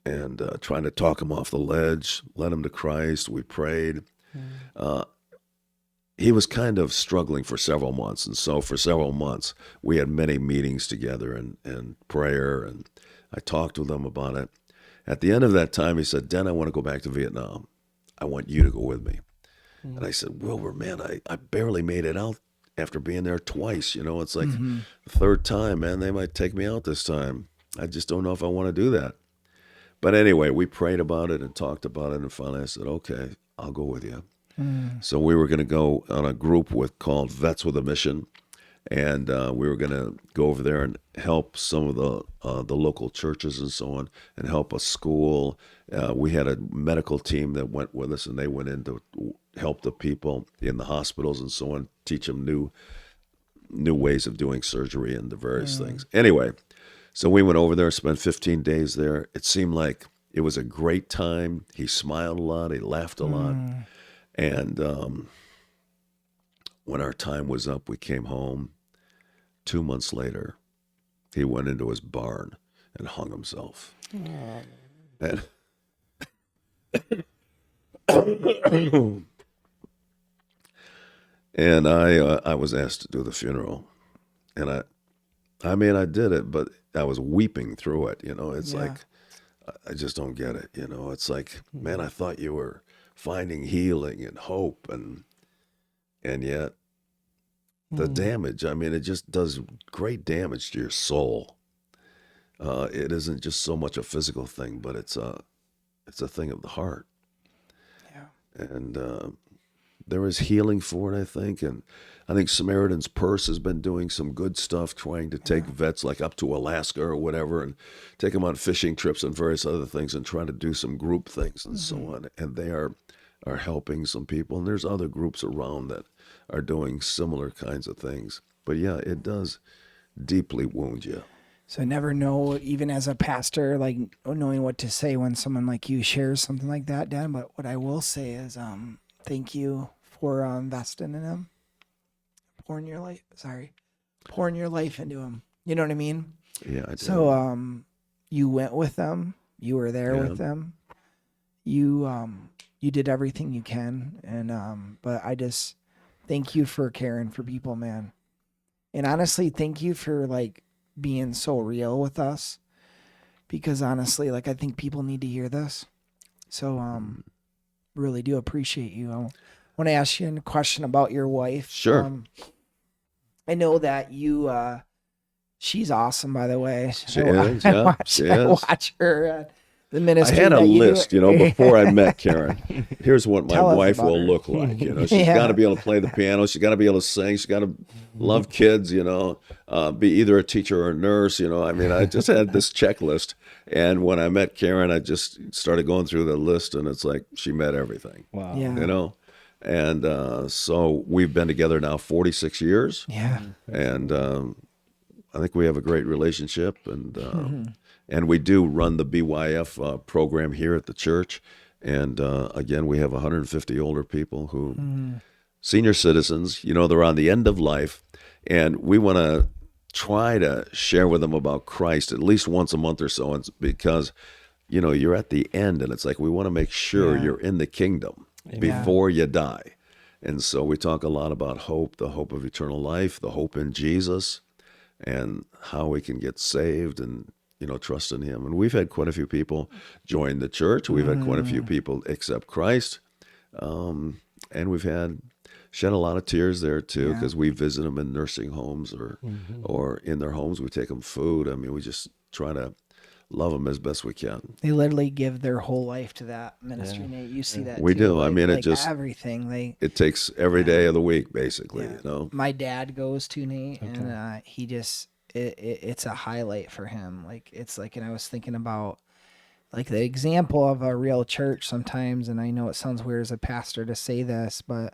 and tried to talk him off the ledge, led him to Christ. We prayed. He was kind of struggling for several months. And so for several months, we had many meetings together and prayer, and I talked with him about it. At the end of that time, he said, "Den, I want to go back to Vietnam. I want you to go with me." And I said, "Wilbur, man, I barely made it out after being there twice. It's like the third time, man. They might take me out this time. I just don't know if I want to do that." But anyway, we prayed about it and talked about it, and finally I said, "Okay, I'll go with you." So we were going to go on a group called Vets with a Mission, and we were going to go over there and help some of the local churches and so on, and help a school. We had a medical team that went with us, and they went in to help the people in the hospitals and so on, teach them new ways of doing surgery and the various things. Anyway, so we went over there, spent 15 days there. It seemed like it was a great time. He smiled a lot. He laughed a lot. And when our time was up, we came home. 2 months later, he went into his barn and hung himself. And and I was asked to do the funeral, and I mean I did it, but I was weeping through it. It's like I just don't get it. It's like, man, I thought you were finding healing and hope, and yet the damage. I mean, it just does great damage to your soul. It isn't just so much a physical thing, but it's a thing of the heart. Yeah. And there is healing for it, I think. And I think Samaritan's Purse has been doing some good stuff, trying to take vets like up to Alaska or whatever, and take them on fishing trips and various other things, and trying to do some group things and so on. And they are helping some people. And there's other groups around that are doing similar kinds of things. But yeah, it does deeply wound you. So I never know, even as a pastor, like knowing what to say when someone like you shares something like that, Dan. But what I will say is, thank you for investing in him, pouring your life into him. You know what I mean? Yeah, I do. So you went with them. You were there with them. You did everything you can, and but I just thank you for caring for people, man. And honestly, thank you for like being so real with us, because honestly, like I think people need to hear this. So really do appreciate you. I want to ask you a question about your wife. Sure. I know that you she's awesome, by the way. She is, yeah. I watch her the ministry. I had a that you do. list, before I met Karen. Here's what my Tell us wife about will her. look like. She's got to be able to play the piano. She's got to be able to sing. She's got to love kids. Be either a teacher or a nurse. I mean, I just had this checklist, and when I met Karen, I just started going through the list, and it's like she met everything. Wow. Yeah. And so we've been together now 46 years. Yeah. And I think we have a great relationship, and we do run the BYF program here at the church. And again, we have 150 older people who, senior citizens, they're on the end of life, and we want to try to share with them about Christ at least once a month or so, because, you're at the end, and it's like we want to make sure you're in the kingdom before you die. And so we talk a lot about hope, the hope of eternal life, the hope in Jesus, and how we can get saved and trust in him. And we've had quite a few people join the church. We've had quite a few people accept Christ. And we've shed a lot of tears there too, because we visit them in nursing homes or in their homes. We take them food. I mean, we just try to love them as best we can. They literally give their whole life to that ministry, Nate. You see that we too. do. Like, I mean, it like just everything. It takes every day of the week, basically. My dad goes to Nate, and he just it's a highlight for him. Like it's like, and I was thinking about like the example of a real church sometimes, and I know it sounds weird as a pastor to say this, but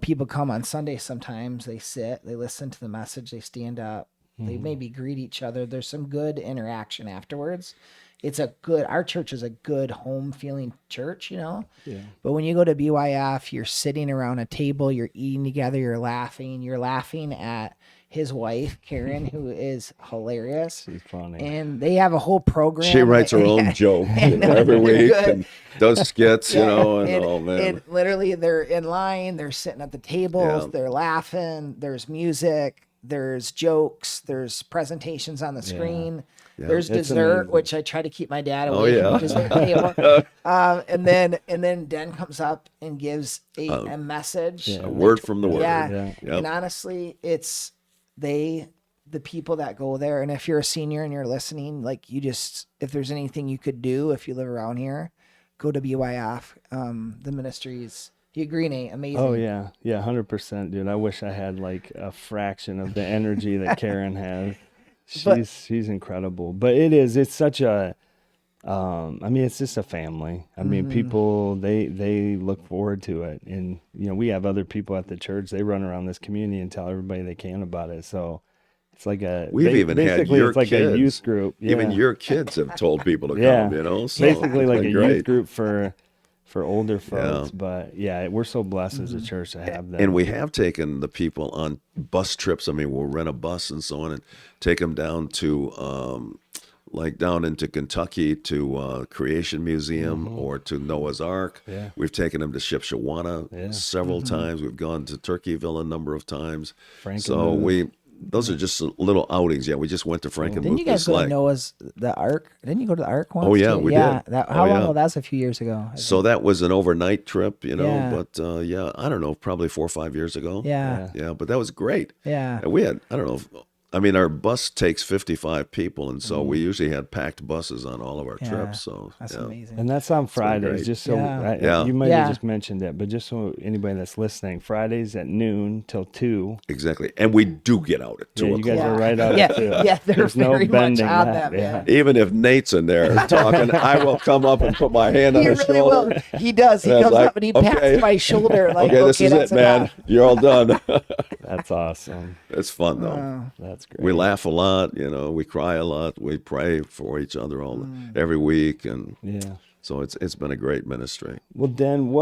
people come on Sunday sometimes, they sit, they listen to the message, they stand up, they maybe greet each other. There's some good interaction afterwards. Our church is a good home feeling church, Yeah. But when you go to BYF, you're sitting around a table, you're eating together, you're laughing at his wife, Karen, who is hilarious. She's funny. And they have a whole program. She writes her own joke every week and does skits, and oh man. And literally they're in line, they're sitting at the tables, they're laughing, there's music, there's jokes, there's presentations on the screen. Yeah. There's dessert, amazing. Which I try to keep my dad away from dessert table. And then Den comes up and gives a message. A word from the word. Yeah. And honestly, it's the people that go there. And if you're a senior and you're listening, like if there's anything you could do, if you live around here, go to BYF. The ministry is Do you agree, Nate? Amazing. Oh yeah, 100%, dude. I wish I had like a fraction of the energy that Karen has. She's incredible. But it's such a I mean, it's just a family. I mean, people they look forward to it, and we have other people at the church. They run around this community and tell everybody they can about it. So it's like we've even had your it's like kids, a youth group. Yeah. Even your kids have told people to Yeah. come. So basically it's like been a great. youth group for older folks. Yeah. But yeah, we're so blessed as a church to have that. And we have taken the people on bus trips. I mean, we'll rent a bus and so on and take them down to like down into Kentucky to Creation Museum or to Noah's Ark. Yeah. We've taken them to Shipshawana several times. We've gone to Turkeyville a number of times. So those are just little outings. Yeah, we just went to Frankenmuth. Didn't you guys go to Noah's the Ark? Didn't you go to the Ark once? Oh yeah, too? we did. did. How long ago? That was a few years ago. So that was an overnight trip, Yeah. but I don't know, probably 4 or 5 years ago. Yeah. Yeah, but that was great. Yeah. And we had, I don't know, I mean, our bus takes 55 people, and so we usually had packed buses on all of our trips. So That's yeah. amazing. And that's on great. Fridays, just so Yeah. you might Yeah. have just mentioned it, but just so anybody that's listening, Fridays at noon till 2. Exactly. And we do get out at 2 Yeah, you o'clock. guys are right out Yeah, at 2. yeah, they're There's no very much bending on that. that, man. Even if Nate's in there talking, I will come up and put my hand on He his really shoulder. will. He does. He And comes like, up and he pats okay. my shoulder like, Okay, this is that's it, man. enough. You're all done. That's awesome. It's fun, though. That's great. We laugh a lot, we cry a lot. We pray for each other every week, and Yeah. so it's been a great ministry. Well, Dan,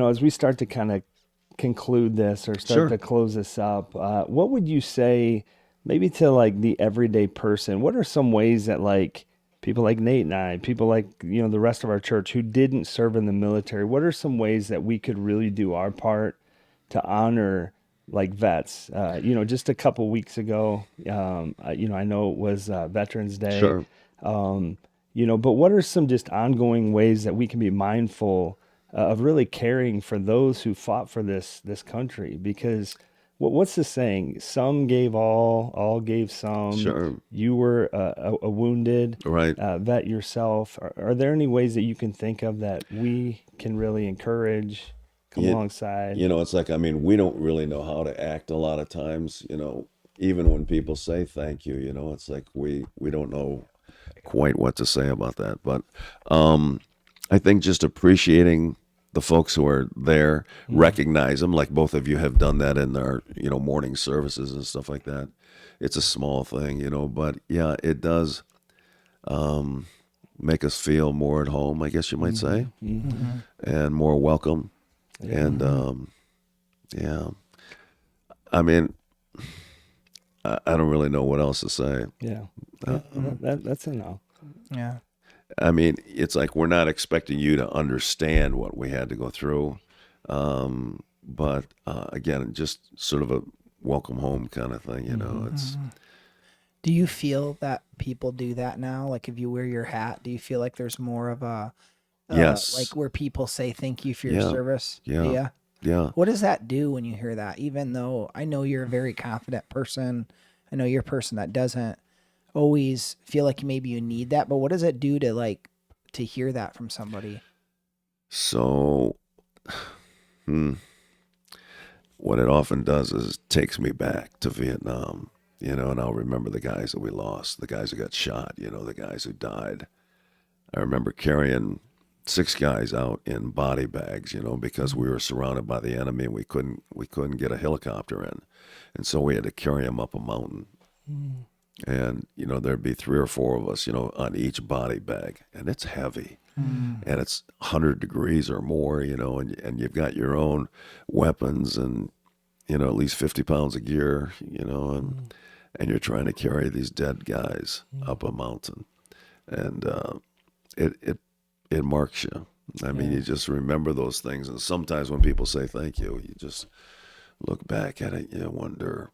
as we start to kind of conclude this or start Sure. to close this up, what would you say maybe to like the everyday person? What are some ways that like people like Nate and I, people like, the rest of our church who didn't serve in the military, what are some ways that we could really do our part to honor like vets? Just a couple weeks ago, I know it was Veterans Day. Sure. But what are some just ongoing ways that we can be mindful of really caring for those who fought for this country? Because what's the saying? Some gave all gave some. Sure. You were a wounded Right. vet yourself. Are there any ways that you can think of that we can really encourage, come alongside? It's like, we don't really know how to act a lot of times, even when people say thank you, it's like we don't know quite what to say about that. But I think just appreciating the folks who are there, recognize them, like both of you have done that in our, morning services and stuff like that. It's a small thing, but yeah, it does make us feel more at home, I guess you might say, and more welcome. And I don't really know what else to say. Yeah. That's enough. Yeah. It's like we're not expecting you to understand what we had to go through. But again, just sort of a welcome home kind of thing, it's. Do you feel that people do that now? Like if you wear your hat, do you feel like there's more of a, Yes. like where people say thank you for your service? Yeah. Yeah. What does that do when you hear that? Even though I know you're a very confident person, I know you're a person that doesn't always feel like maybe you need that, but what does it do to hear that from somebody? So, what it often does is it takes me back to Vietnam, and I'll remember the guys that we lost, the guys who got shot, the guys who died. I remember carrying 6 guys out in body bags, because we were surrounded by the enemy and we couldn't get a helicopter in. And so we had to carry them up a mountain. And, there'd be 3 or 4 of us, on each body bag, and it's heavy. And it's 100 degrees or more, and you've got your own weapons and, at least 50 pounds of gear, and you're trying to carry these dead guys up a mountain. And it marks you. You just remember those things. And sometimes when people say thank you, you just look back at it, you wonder,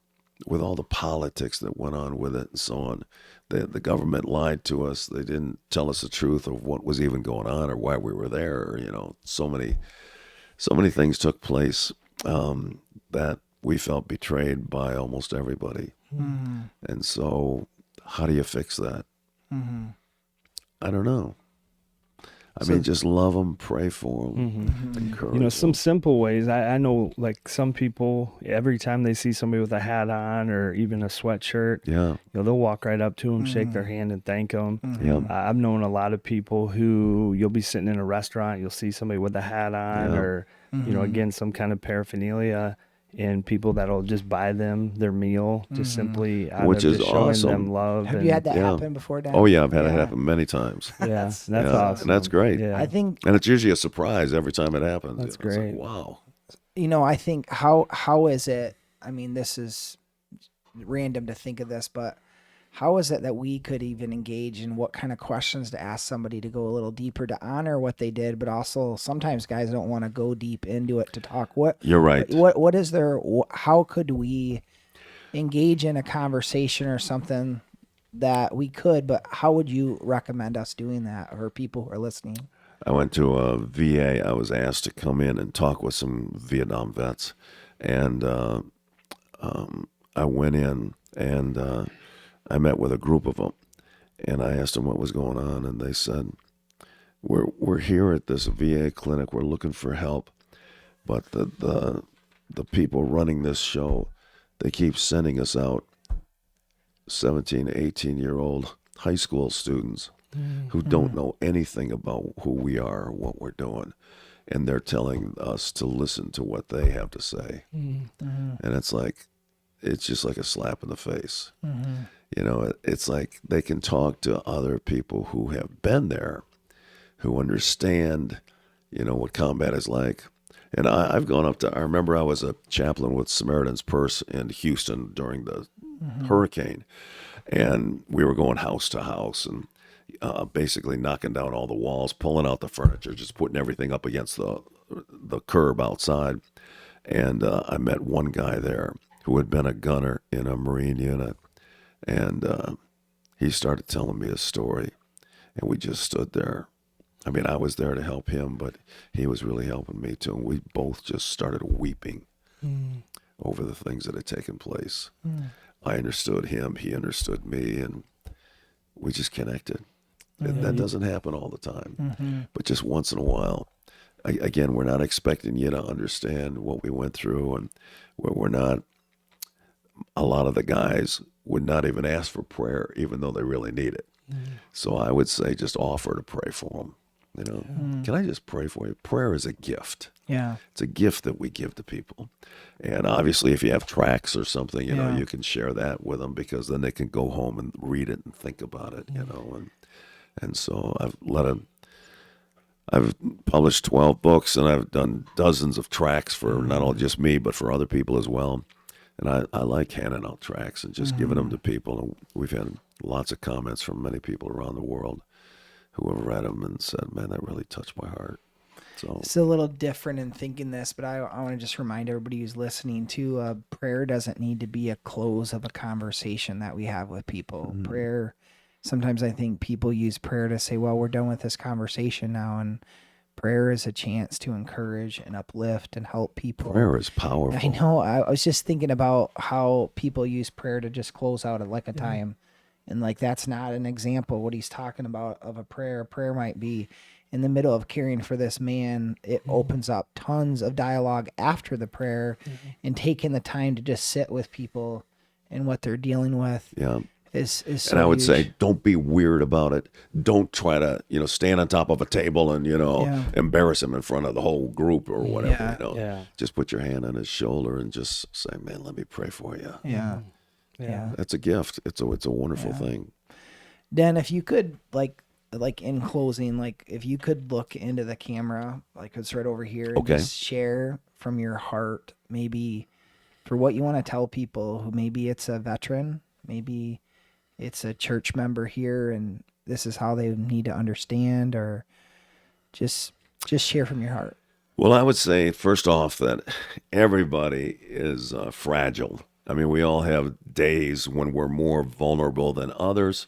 with all the politics that went on with it and so on, the government lied to us. They didn't tell us the truth of what was even going on or why we were there. Or, so many things took place that we felt betrayed by almost everybody. And so how do you fix that? I don't know. I mean, just love them, pray for them, encourage You know, some them. simple ways. I know, like, some people, every time they see somebody with a hat on or even a sweatshirt, Yeah, you know, they'll walk right up to them, shake their hand, and thank them. yeah, I've known a lot of people who you'll be sitting in a restaurant, you'll see somebody with a hat on Yeah. or, you know, again, some kind of paraphernalia, and people that'll just buy them their meal, just simply out Which of is just showing awesome. them love. Have and, you had that Yeah. happen before, Dan? Oh yeah, I've had it happen many times. Yeah, that's Yeah, awesome. and that's great. Yeah. I think, And it's usually a surprise every time it happens. That's It's like, great. wow. I think how is it? I mean, this is random to think of this, but how is it that we could even engage in what kind of questions to ask somebody to go a little deeper to honor what they did, but also sometimes guys don't want to go deep into it to talk. You're right. What is there? How could we engage in a conversation or something that we could? But how would you recommend us doing that, or people who are listening? I went to a VA. I was asked to come in and talk with some Vietnam vets, and I went in and I met with a group of them, and I asked them what was going on, and they said, "We're here at this VA clinic. We're looking for help, but the people running this show, they keep sending us out 17, 18-year-old high school students who don't know anything about who we are or what we're doing. And they're telling us to listen to what they have to say." And it's just like a slap in the face. You know, it's like they can talk to other people who have been there, who understand, you know, what combat is like. And I've gone up to, I remember I was a chaplain with Samaritan's Purse in Houston during the hurricane. And we were going house to house and basically knocking down all the walls, pulling out the furniture, just putting everything up against the curb outside. And I met one guy there who had been a gunner in a Marine unit. And he started telling me his story. And we just stood there. I mean, I was there to help him, but he was really helping me too. And we both just started weeping over the things that had taken place. I understood him, he understood me, and we just connected. And that doesn't happen all the time, but just once in a while. Again, we're not expecting you to understand what we went through, and we're not, a lot of the guys would not even ask for prayer, even though they really need it. So I would say just offer to pray for them. You know, can I just pray for you? Prayer is a gift. Yeah. It's a gift that we give to people. And obviously, if you have tracts or something, you know, you can share that with them, because then they can go home and read it and think about it, you know. And so I've published 12 books, and I've done dozens of tracts for not only just me, but for other people as well. And I like handing out tracts and just giving them to people. And we've had lots of comments from many people around the world who have read them and said, "Man, that really touched my heart." So It's a little different in thinking this, but I want to just remind everybody who's listening too, prayer doesn't need to be a close of a conversation that we have with people. Prayer, sometimes I think people use prayer to say, well, we're done with this conversation now. And prayer is a chance to encourage and uplift and help people. prayer is powerful. I know. I was just thinking about how people use prayer to just close out at like a time. And like, that's not an example what he's talking about of a prayer. A prayer might be in the middle of caring for this man. It opens up tons of dialogue after the prayer, and taking the time to just sit with people and what they're dealing with. Yeah. Is so And I would huge. say, don't be weird about it. Don't try to, you know, stand on top of a table and, you know, Yeah. embarrass him in front of the whole group or whatever. Yeah. You know, Yeah. just put your hand on his shoulder and just say, "Man, let me pray for you." Yeah. Yeah. That's a gift. It's a wonderful thing. Dan, if you could like in closing, like if you could look into the camera, like it's right over here, and Okay. just share from your heart, maybe for what you want to tell people who maybe it's a veteran, maybe it's a church member here, and this is how they need to understand, or just share from your heart. Well, I would say, first off, that everybody is fragile. I mean, we all have days when we're more vulnerable than others,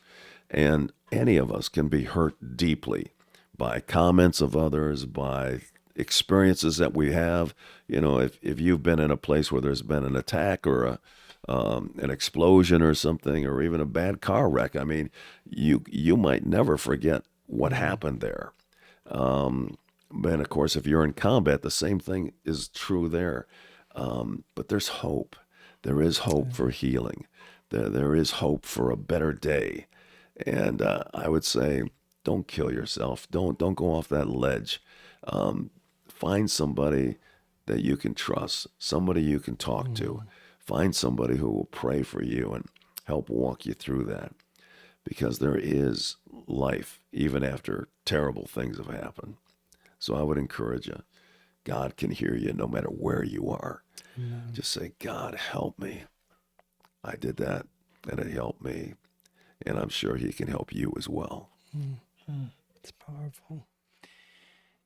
and any of us can be hurt deeply by comments of others, by experiences that we have. You know, if you've been in a place where there's been an attack or an explosion or something, or even a bad car wreck, I mean, you might never forget what happened there. And of course, if you're in combat, the same thing is true there. But there's hope. There is hope for healing. There is hope for a better day. And I would say, don't kill yourself. Don't go off that ledge. Find somebody that you can trust, somebody you can talk to. Find somebody who will pray for you and help walk you through that. Because there is life even after terrible things have happened. So I would encourage you. God can hear you no matter where you are. Just say, God, help me. I did that, and it helped me. And I'm sure he can help you as well. It's powerful.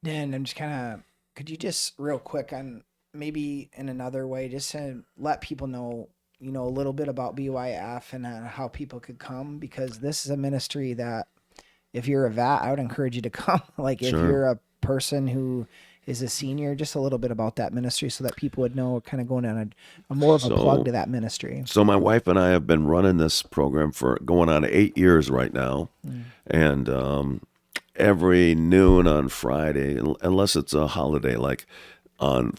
Dan, I'm just could you just real quick on maybe in another way, just to let people know, a little bit about BYF and how people could come, because this is a ministry that if you're a vet, I would encourage you to come. Like if you're a person who is a senior, just a little bit about that ministry so that people would know, kind of going on a more of a plug to that ministry. So my wife and I have been running this program for going on 8 years right now. And every noon on Friday, unless it's a holiday, like on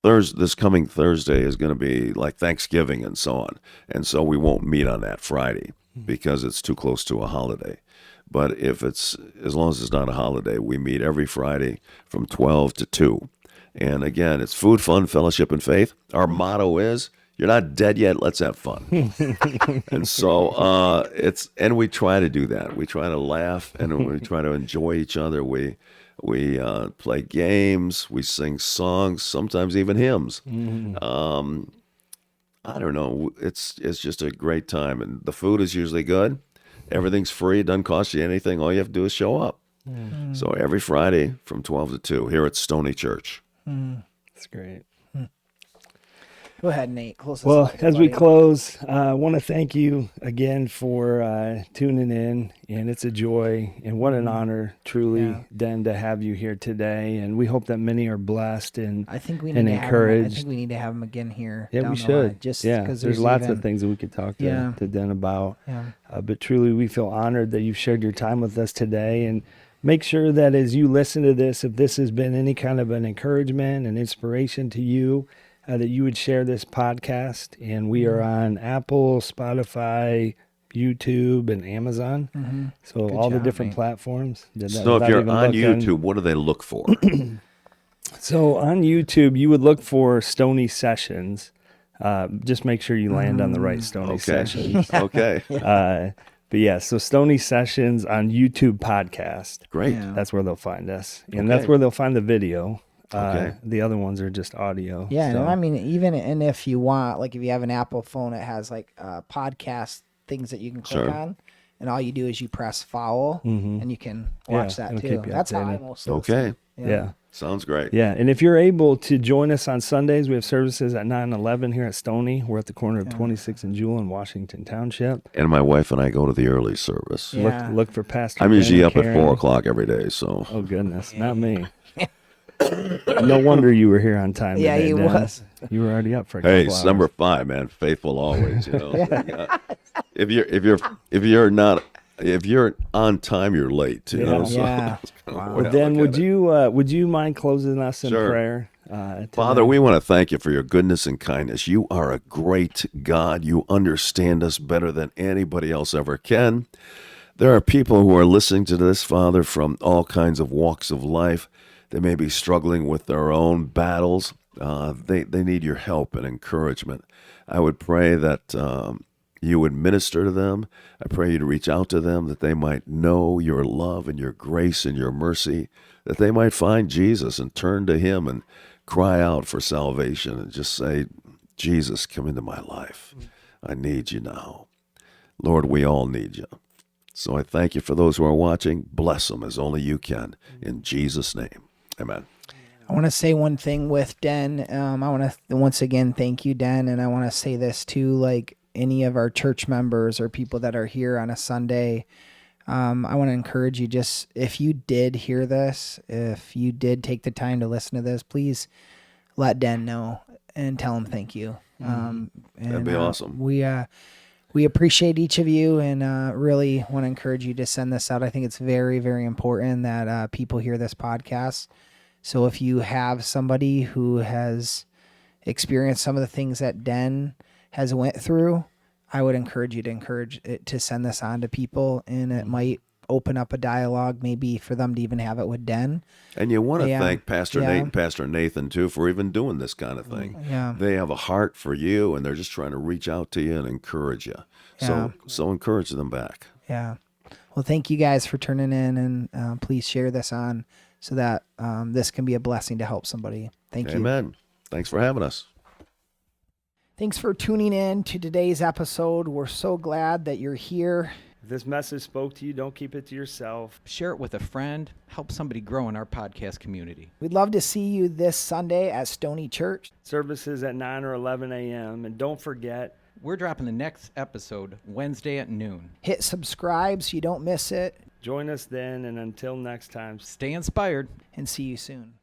this coming Thursday is going to be like Thanksgiving and so on. And so we won't meet on that Friday because it's too close to a holiday. But as long as it's not a holiday, we meet every Friday from 12 to 2. And again, it's food, fun, fellowship, and faith. Our motto is, you're not dead yet, let's have fun. And so and we try to do that. We try to laugh and we try to enjoy each other. We play games, we sing songs, sometimes even hymns. I don't know. It's just a great time. And the food is usually good. Everything's free. It doesn't cost you anything. All you have to do is show up. So every Friday from 12 to 2 here at Stoney Church. That's great. Go ahead, Nate. Close us Well, out here, as we buddy. close, I want to thank you again for tuning in, and it's a joy and what an honor, truly, Den, to have you here today. And we hope that many are blessed and I think we and need to encouraged. I think we need to have him again here. Yeah, down we the should. line, just yeah, because there's lots of things that we could talk to Den about. Yeah. But truly, we feel honored that you've shared your time with us today. And make sure that as you listen to this, if this has been any kind of an encouragement and inspiration to you, that you would share this podcast. And we are on Apple, Spotify, YouTube, and Amazon. So Good all the job, different mate. platforms. So if you're on YouTube, what do they look for? So on YouTube, you would look for Stoney Sessions. Just make sure you land on the right Stoney Sessions. Okay. But yeah, so Stoney Sessions on YouTube podcast. Great. Yeah. That's where they'll find us. And that's where they'll find the video. Okay. The other ones are just audio. Yeah, so. and I mean, and if you want, like, if you have an Apple phone, it has like podcast things that you can click on, and all you do is you press follow, and you can watch that it'll too. keep you That's how I updated. most Okay. Yeah. Sounds great. Yeah. And if you're able to join us on Sundays, we have services at 9-11 here at Stoney. We're at the corner of 26 and Jewel in Washington Township. And my wife and I go to the early service. Yeah. Look for Pastor I'm Ben usually and up at Karen. 4 o'clock every day. So Oh, goodness. Not me. No wonder you were here on time. Yeah, today, he Dan. was. You were already up for a hey, couple it's hours. number 5, man. Faithful always. You know. Yeah. If you're on time, you're late. You know. So Yeah. that's kind of Wow. the way I Dan, look at it. would you mind closing us in Sure. prayer? Father, tonight? we want to thank you for your goodness and kindness. You are a great God. You understand us better than anybody else ever can. There are people who are listening to this, Father, from all kinds of walks of life. They may be struggling with their own battles. They need your help and encouragement. I would pray that you would minister to them. I pray you'd reach out to them, that they might know your love and your grace and your mercy, that they might find Jesus and turn to him and cry out for salvation and just say, Jesus, come into my life. I need you now. Lord, we all need you. So I thank you for those who are watching. Bless them as only you can. In Jesus' name, amen. I want to say one thing with Den. I want to once again thank you, Den, and I want to say this too. Like any of our church members or people that are here on a Sunday, I want to encourage you. Just if you did hear this, if you did take the time to listen to this, please let Den know and tell him thank you. That'd be awesome. We're We appreciate each of you and really want to encourage you to send this out. I think it's very, very important that people hear this podcast. So if you have somebody who has experienced some of the things that Den has went through, I would encourage you to encourage it to send this on to people, and it might open up a dialogue maybe for them to even have it with Den. And you want to Yeah. thank Pastor Yeah. Nate and Pastor Nathan, too, for even doing this kind of thing. Yeah. They have a heart for you, and they're just trying to reach out to you and encourage you. So encourage them back. Yeah. Well, thank you guys for turning in, and please share this on so that this can be a blessing to help somebody. Thank you. Amen. Thanks for having us. Thanks for tuning in to today's episode. We're so glad that you're here. If this message spoke to you, don't keep it to yourself. Share it with a friend. Help somebody grow in our podcast community. We'd love to see you this Sunday at Stoney Church. Services at 9 or 11 a.m. And don't forget, We're dropping the next episode Wednesday at noon. Hit subscribe so you don't miss it, join us then. And until next time, Stay inspired. and see you soon.